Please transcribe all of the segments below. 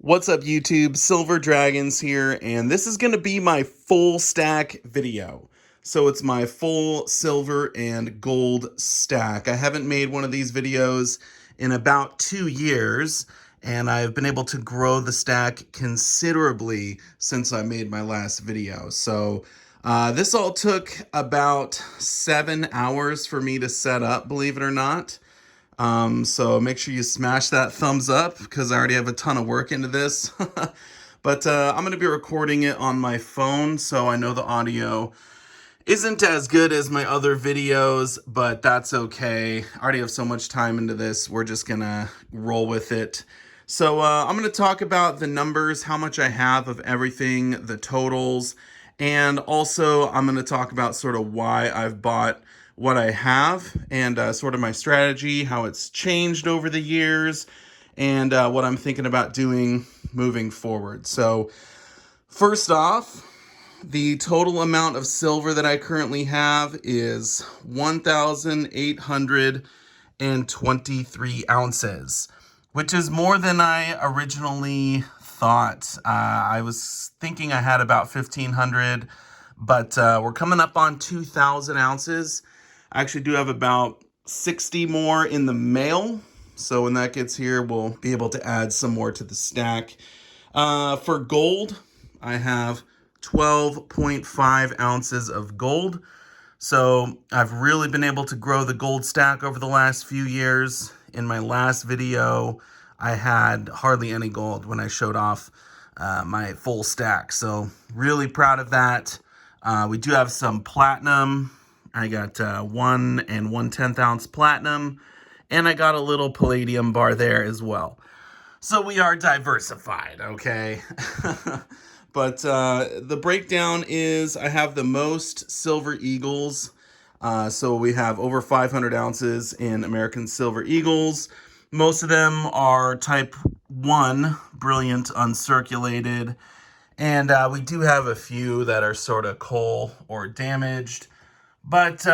What's up, YouTube? Silver Dragons here, and this is going to be my full stack video. So it's my full silver and gold stack. I haven't made one of these videos in about 2 years, and I've been able to grow the stack considerably since I made my last video. So this all took about 7 hours for me to set up, believe it or not. So make sure you smash that thumbs up because I already have a ton of work into this. But I'm going to be recording it on my phone, so I know the audio isn't as good as my other videos, but that's okay. I already have so much time into this. We're just going to roll with it. So I'm going to talk about the numbers, how much I have of everything, the totals, and also I'm going to talk about sort of why I've bought what I have and sort of my strategy, how it's changed over the years, and what I'm thinking about doing moving forward. So first off, the total amount of silver that I currently have is 1,823 ounces, which is more than I originally thought. I was thinking I had about 1,500, but we're coming up on 2,000 ounces. I actually do have about 60 more in the mail, so when that gets here, we'll be able to add some more to the stack. For gold, I have 12.5 ounces of gold. So I've really been able to grow the gold stack over the last few years. In my last video, I had hardly any gold when I showed off my full stack. So really proud of that. We do have some platinum. I got 1 1/10 ounce platinum, and I got a little palladium bar there as well. So we are diversified, okay? But the breakdown is I have the most silver eagles. So we have over 500 ounces in American silver eagles. Most of them are type 1, brilliant uncirculated. And we do have a few that are sort of coal or damaged. But,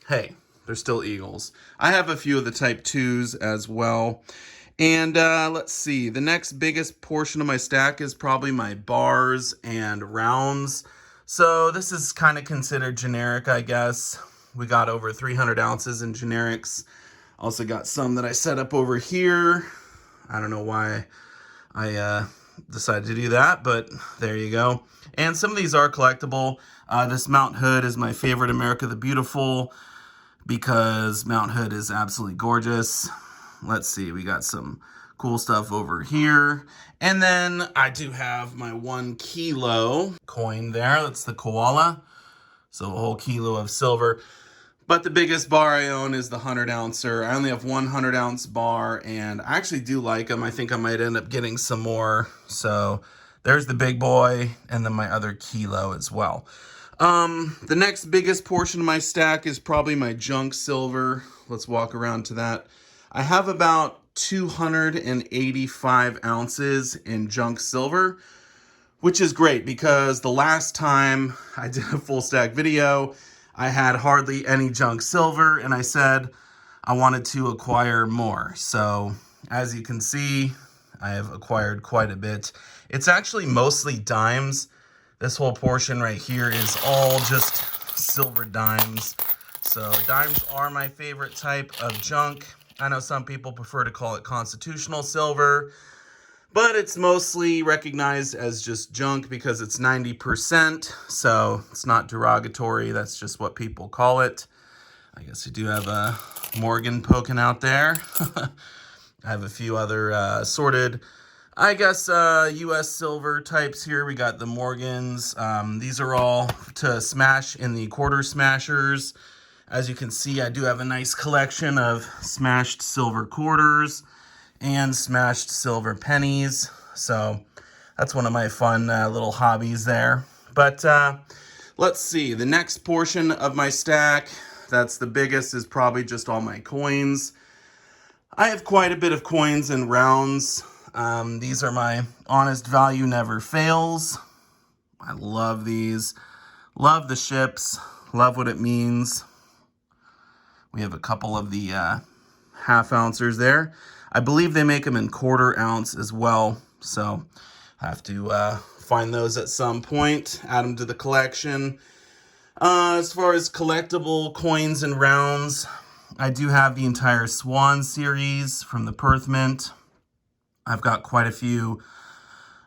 hey, they're still eagles. I have a few of the type 2s as well. And let's see, the next biggest portion of my stack is probably my bars and rounds. So this is kind of considered generic, I guess. We got over 300 ounces in generics. Also got some that I set up over here. I don't know why I decided to do that, but there you go. And some of these are collectible. This Mount Hood is my favorite America the Beautiful because Mount Hood is absolutely gorgeous. Let's see, we got some cool stuff over here. And then I do have my 1 kilo coin there. That's the koala. So a whole kilo of silver. But the biggest bar I own is the 100 ouncer. I only have 100 ounce bar, and I actually do like them. I think I might end up getting some more. So there's the big boy, and then my other kilo as well. The next biggest portion of my stack is probably my junk silver. Let's walk around to that. I have about 285 ounces in junk silver, which is great because the last time I did a full stack video, I had hardly any junk silver, and I said I wanted to acquire more. So as you can see, I have acquired quite a bit. It's actually mostly dimes. This whole portion right here is all just silver dimes. So dimes are my favorite type of junk. I know some people prefer to call it constitutional silver, but it's mostly recognized as just junk because it's 90%, so it's not derogatory. That's just what people call it. I guess we do have a Morgan poking out there. I have a few other assorted, I guess, U.S. silver types here. We got the Morgans. These are all to smash in the quarter smashers. As you can see, I do have a nice collection of smashed silver quarters and smashed silver pennies. So that's one of my fun little hobbies there. But let's see, the next portion of my stack, that's the biggest, is probably just all my coins. I have quite a bit of coins and rounds. These are my honest value never fails. I love these. Love the ships. Love what it means. We have a couple of the half ounces there. I believe they make them in quarter ounce as well, so I have to find those at some point, add them to the collection. As far as collectible coins and rounds, I do have the entire Swan series from the Perth Mint. I've got quite a few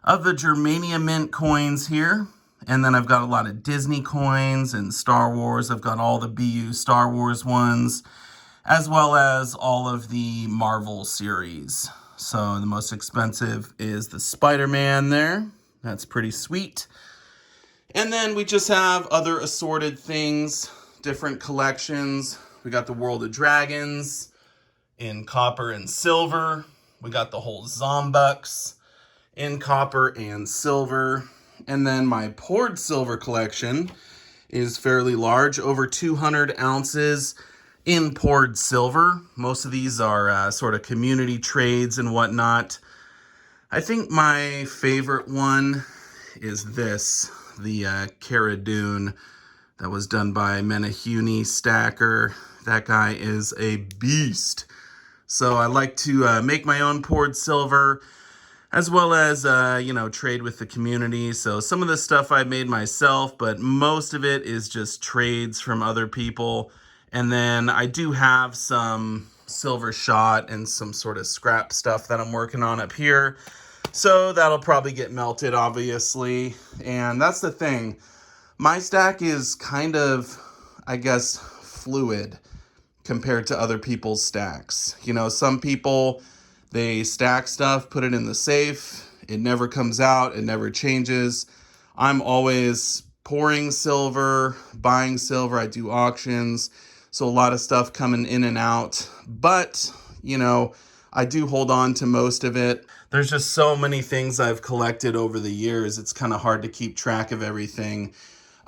of the Germania Mint coins here. And then I've got a lot of Disney coins and Star Wars. I've got all the BU Star Wars ones, as well as all of the Marvel series. So the most expensive is the Spider-Man there. That's pretty sweet. And then we just have other assorted things, different collections. We got the World of Dragons in copper and silver. We got the whole Zombucks in copper and silver. And then my poured silver collection is fairly large, over 200 ounces in poured silver. Most of these are sort of community trades and whatnot. I think my favorite one is this, the Cara Dune that was done by Menahune Stacker. That guy is a beast. So I like to make my own poured silver, as well as, trade with the community. So some of this stuff I made myself, but most of it is just trades from other people. And then I do have some silver shot and some sort of scrap stuff that I'm working on up here. So that'll probably get melted, obviously. And that's the thing. My stack is kind of, I guess, fluid compared to other people's stacks. You know, some people, they stack stuff, put it in the safe, it never comes out, it never changes. I'm always pouring silver, buying silver, I do auctions, so a lot of stuff coming in and out. But, I do hold on to most of it. There's just so many things I've collected over the years, it's kind of hard to keep track of everything.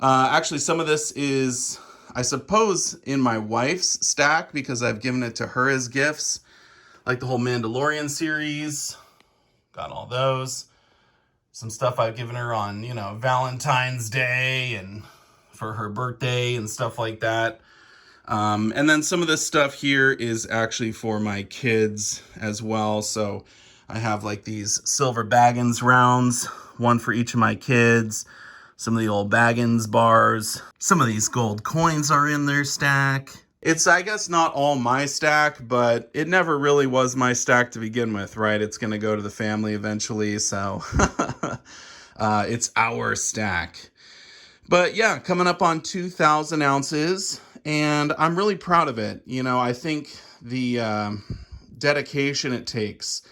Actually, some of this is, I suppose, in my wife's stack because I've given it to her as gifts. Like the whole Mandalorian series, got all those. Some stuff I've given her on, Valentine's Day and for her birthday and stuff like that. And then some of this stuff here is actually for my kids as well. So I have like these silver Baggins rounds, one for each of my kids. Some of the old Baggins bars. Some of these gold coins are in their stack. It's, I guess, not all my stack, but it never really was my stack to begin with, right? It's going to go to the family eventually, so it's our stack. But yeah, coming up on 2,000 ounces, and I'm really proud of it. I think the dedication it takes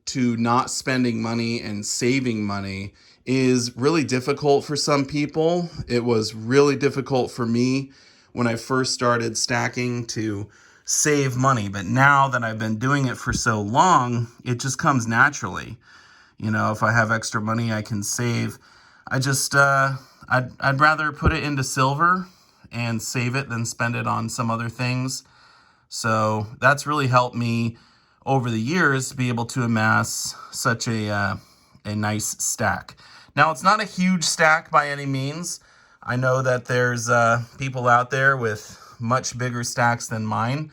to not spending money and saving money is really difficult for some people. It was really difficult for me when I first started stacking to save money. But now that I've been doing it for so long, it just comes naturally. If I have extra money I can save, I just, I'd rather put it into silver and save it than spend it on some other things. So that's really helped me over the years to be able to amass such a nice stack. Now, it's not a huge stack by any means. I know that there's people out there with much bigger stacks than mine,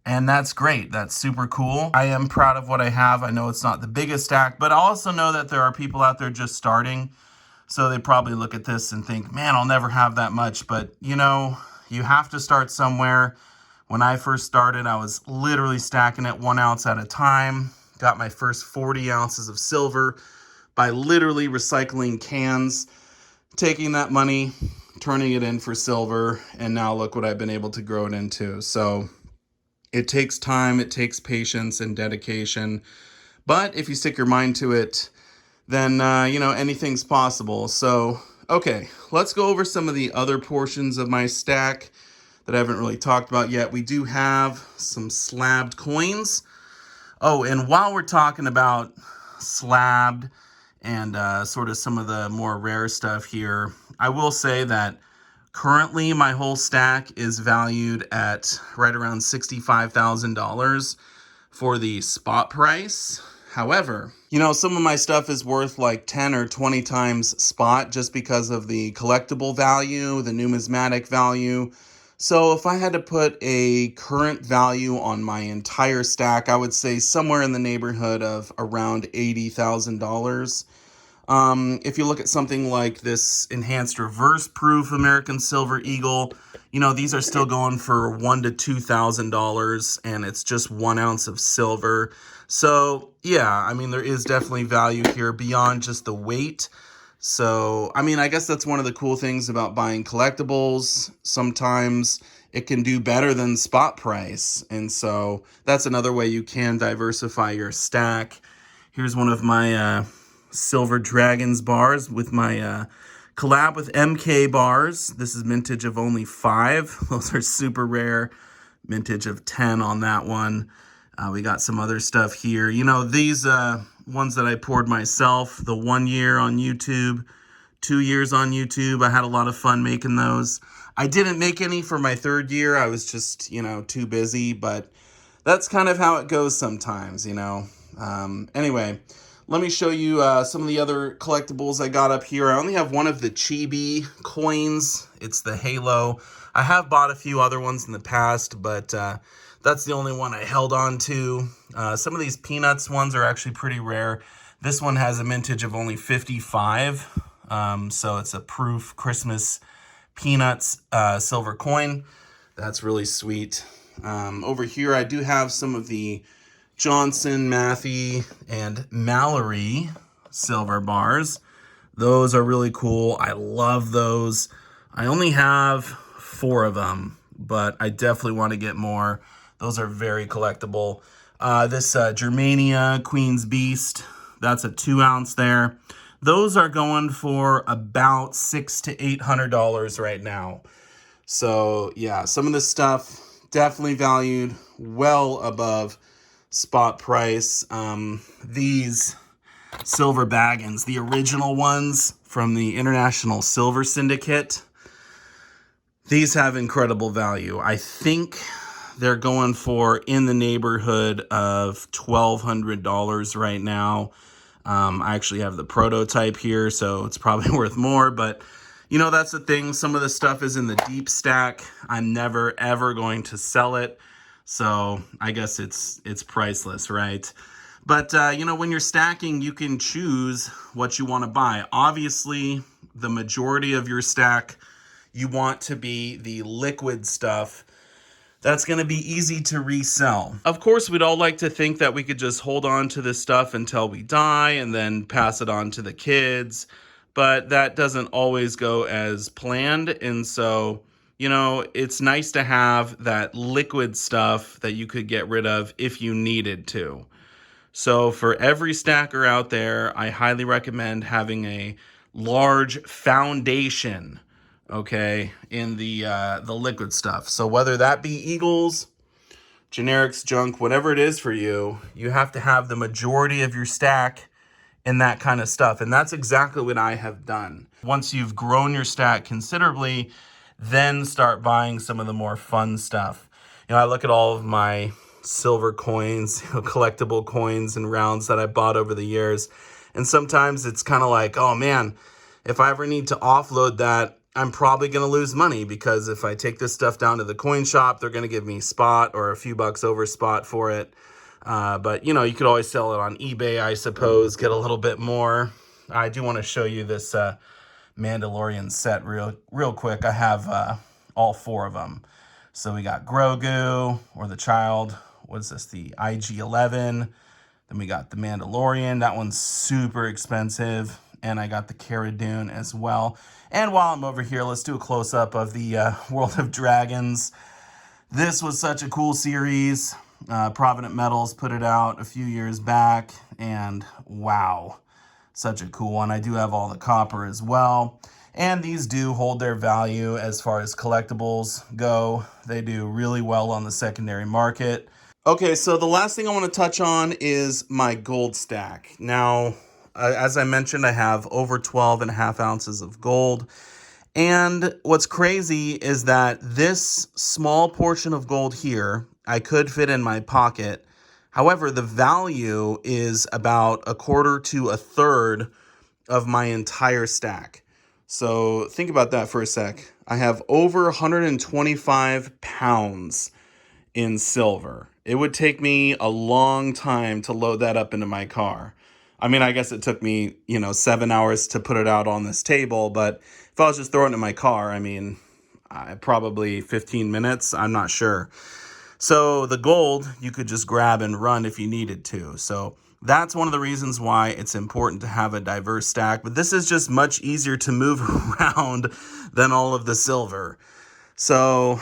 and that's great. That's super cool. I am proud of what I have. I know it's not the biggest stack, but I also know that there are people out there just starting, so they probably look at this and think, man, I'll never have that much. But, you have to start somewhere. When I first started, I was literally stacking it 1 ounce at a time. Got my first 40 ounces of silver by literally recycling cans, taking that money, turning it in for silver, and now look what I've been able to grow it into. So it takes time, it takes patience and dedication. But if you stick your mind to it, then, anything's possible. So, okay, let's go over some of the other portions of my stack that I haven't really talked about yet. We do have some slabbed coins. Oh, and while we're talking about slabbed and sort of some of the more rare stuff here, I will say that currently my whole stack is valued at right around $65,000 for the spot price. However, some of my stuff is worth like 10 or 20 times spot just because of the collectible value, the numismatic value. So if I had to put a current value on my entire stack, I would say somewhere in the neighborhood of around $80,000. If you look at something like this enhanced reverse proof American Silver Eagle, you know, these are still going for $1,000 to $2,000, and it's just 1 ounce of silver. So yeah, I mean, there is definitely value here beyond just the weight. So, I mean, I guess that's one of the cool things about buying collectibles. Sometimes it can do better than spot price. And so that's another way you can diversify your stack. Here's one of my Silver Dragons bars with my collab with MK bars. This is mintage of only 5. Those are super rare. Mintage of 10 on that one. We got some other stuff here. You know, these ones that I poured myself, the 1 year on YouTube, 2 years on YouTube. I had a lot of fun making those. I didn't make any for my 3rd year. I was just, you know, too busy, but that's kind of how it goes sometimes, you know. Anyway, let me show you some of the other collectibles I got up here. I only have one of the Chibi coins. It's the Halo. I have bought a few other ones in the past, but that's the only one I held on to. Some of these Peanuts ones are actually pretty rare. This one has a mintage of only 55. So it's a proof Christmas Peanuts silver coin. That's really sweet. Over here, I do have some of the Johnson, Matthey, and Mallory silver bars. Those are really cool. I love those. I only have 4 of them, but I definitely want to get more. Those are very collectible. This Germania Queen's Beast, that's a 2 ounce there. Those are going for about $600 to $800 right now. So yeah, some of this stuff definitely valued well above spot price. These silver baggins, the original ones from the International Silver Syndicate, these have incredible value. I think they're going for in the neighborhood of $1,200 right now. I actually have the prototype here, so it's probably worth more, but you know, that's the thing. Some of the stuff is in the deep stack. I'm never, ever going to sell it. So I guess it's priceless, right? But, you know, when you're stacking, you can choose what you want to buy. Obviously, the majority of your stack, you want to be the liquid stuff. That's going to be easy to resell. Of course, we'd all like to think that we could just hold on to this stuff until we die and then pass it on to the kids. But that doesn't always go as planned. And so, you know, it's nice to have that liquid stuff that you could get rid of if you needed to. So for every stacker out there, I highly recommend having a large foundation, okay, in the liquid stuff. So whether that be Eagles, generics, junk, whatever it is for you, you have to have the majority of your stack in that kind of stuff. And that's exactly what I have done. Once you've grown your stack considerably, then start buying some of the more fun stuff. You know, I look at all of my silver coins, collectible coins and rounds that I bought over the years. And sometimes it's kind of like, oh man, if I ever need to offload that, I'm probably going to lose money, because if I take this stuff down to the coin shop, they're going to give me spot or a few bucks over spot for it. But, you know, you could always sell it on eBay, I suppose, get a little bit more. I do want to show you this Mandalorian set real quick. I have all 4 of them. So we got Grogu, or the child. What's this? The IG-11. Then we got the Mandalorian. That one's super expensive. And I got the Cara Dune as well. And while I'm over here, let's do a close-up of the World of Dragons. This was such a cool series. Provident Metals put it out a few years back, and wow, such a cool one. I do have all the copper as well, and these do hold their value as far as collectibles go. They do really well on the secondary market. Okay, so the last thing I want to touch on is my gold stack. Now, as I mentioned, I have over 12.5 ounces of gold. And what's crazy is that this small portion of gold here, I could fit in my pocket. However, the value is about 1/4 to 1/3 of my entire stack. So think about that for a sec. I have over 125 pounds in silver. It would take me a long time to load that up into my car. I mean, I guess it took me, 7 hours to put it out on this table, but if I was just throwing it in my car, I mean, probably 15 minutes. I'm not sure. So the gold, you could just grab and run if you needed to. So that's one of the reasons why it's important to have a diverse stack. But this is just much easier to move around than all of the silver. So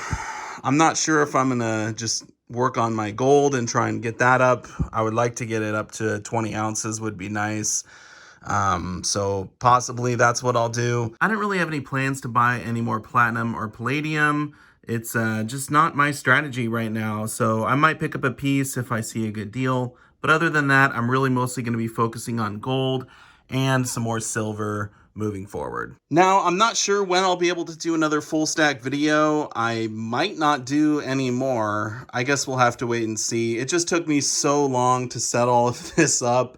I'm not sure if I'm going to just work on my gold and try and get that up. I would like to get it up to 20 ounces would be nice. So possibly that's what I'll do. I don't really have any plans to buy any more platinum or palladium. It's just not my strategy right now. So I might pick up a piece if I see a good deal. But other than that, I'm really mostly going to be focusing on gold and some more silver moving forward. Now, I'm not sure when I'll be able to do another full stack video. I might not do any more. I guess we'll have to wait and see. It just took me so long to set all of this up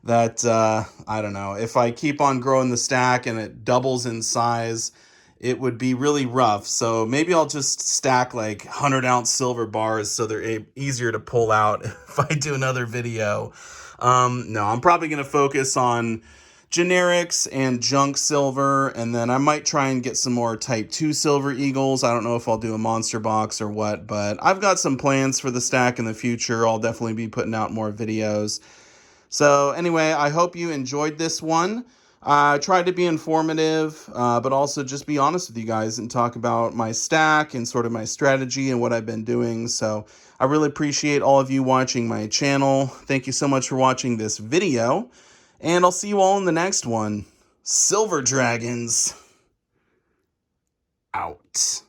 that, I don't know, if I keep on growing the stack and it doubles in size, it would be really rough. So maybe I'll just stack like 100-ounce silver bars so they're easier to pull out if I do another video. No, I'm probably going to focus on generics and junk silver, and then I might try and get some more type 2 silver eagles. I don't know if I'll do a monster box or what, but I've got some plans for the stack in the future. I'll definitely be putting out more videos. So anyway, I hope you enjoyed this one. I tried to be informative, but also just be honest with you guys and talk about my stack and sort of my strategy and what I've been doing. So I really appreciate all of you watching my channel. Thank you so much for watching this video, and I'll see you all in the next one. Silver Dragons out.